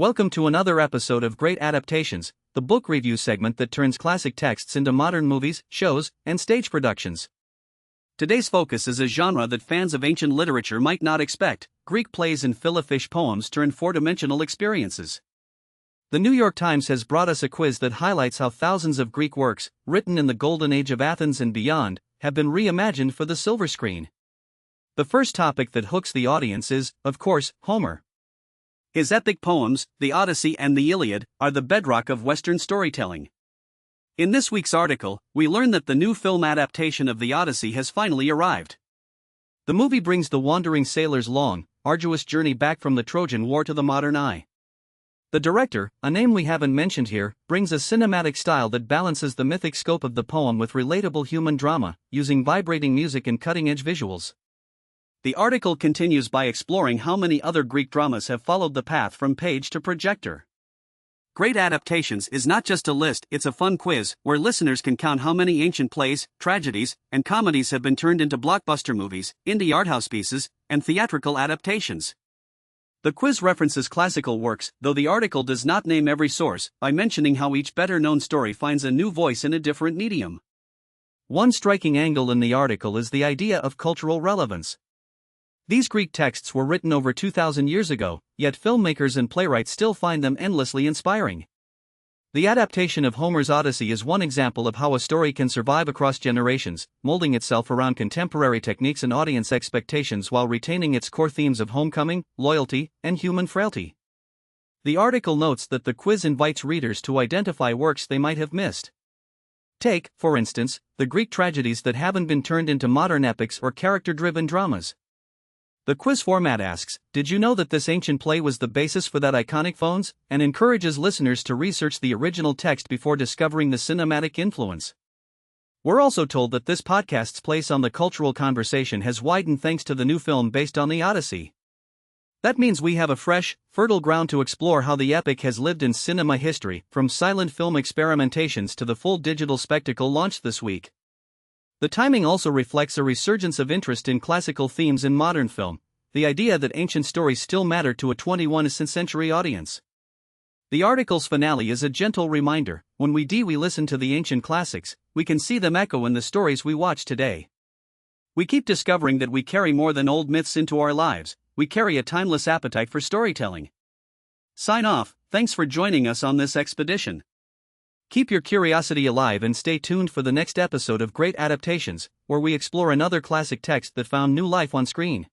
Welcome to another episode of Great Adaptations, the book review segment that turns classic texts into modern movies, shows, and stage productions. Today's focus is a genre that fans of ancient literature might not expect. Greek plays and fill-a-fish poems turn four-dimensional experiences. The New York Times has brought us a quiz that highlights how thousands of Greek works, written in the Golden Age of Athens and beyond, have been reimagined for the silver screen. The first topic that hooks the audience is, of course, Homer. His epic poems, the Odyssey and the Iliad, are the bedrock of Western storytelling. In this week's article, we learn that the new film adaptation of the Odyssey has finally arrived. The movie brings the wandering sailor's long, arduous journey back from the Trojan War to the modern eye. The director, a name we haven't mentioned here, brings a cinematic style that balances the mythic scope of the poem with relatable human drama, using vibrating music and cutting-edge visuals. The article continues by exploring how many other Greek dramas have followed the path from page to projector. Great Adaptations is not just a list, it's a fun quiz where listeners can count how many ancient plays, tragedies, and comedies have been turned into blockbuster movies, indie arthouse pieces, and theatrical adaptations. The quiz references classical works, though the article does not name every source, by mentioning how each better-known story finds a new voice in a different medium. One striking angle in the article is the idea of cultural relevance. These Greek texts were written over 2,000 years ago, yet filmmakers and playwrights still find them endlessly inspiring. The adaptation of Homer's Odyssey is one example of how a story can survive across generations, molding itself around contemporary techniques and audience expectations while retaining its core themes of homecoming, loyalty, and human frailty. The article notes that the quiz invites readers to identify works they might have missed. Take, for instance, the Greek tragedies that haven't been turned into modern epics or character-driven dramas. The quiz format asks, did you know that this ancient play was the basis for that iconic phones? And encourages listeners to research the original text before discovering the cinematic influence. We're also told that this podcast's place on the cultural conversation has widened thanks to the new film based on the Odyssey. That means we have a fresh, fertile ground to explore how the epic has lived in cinema history, from silent film experimentations to the full digital spectacle launched this week. The timing also reflects a resurgence of interest in classical themes in modern film, the idea that ancient stories still matter to a 21st century audience. The article's finale is a gentle reminder: when we listen to the ancient classics, we can see them echo in the stories we watch today. We keep discovering that we carry more than old myths into our lives, we carry a timeless appetite for storytelling. Sign off, thanks for joining us on this expedition. Keep your curiosity alive and stay tuned for the next episode of Great Adaptations, where we explore another classic text that found new life on screen.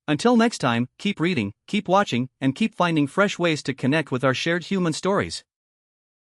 Until next time, keep reading, keep watching, and keep finding fresh ways to connect with our shared human stories.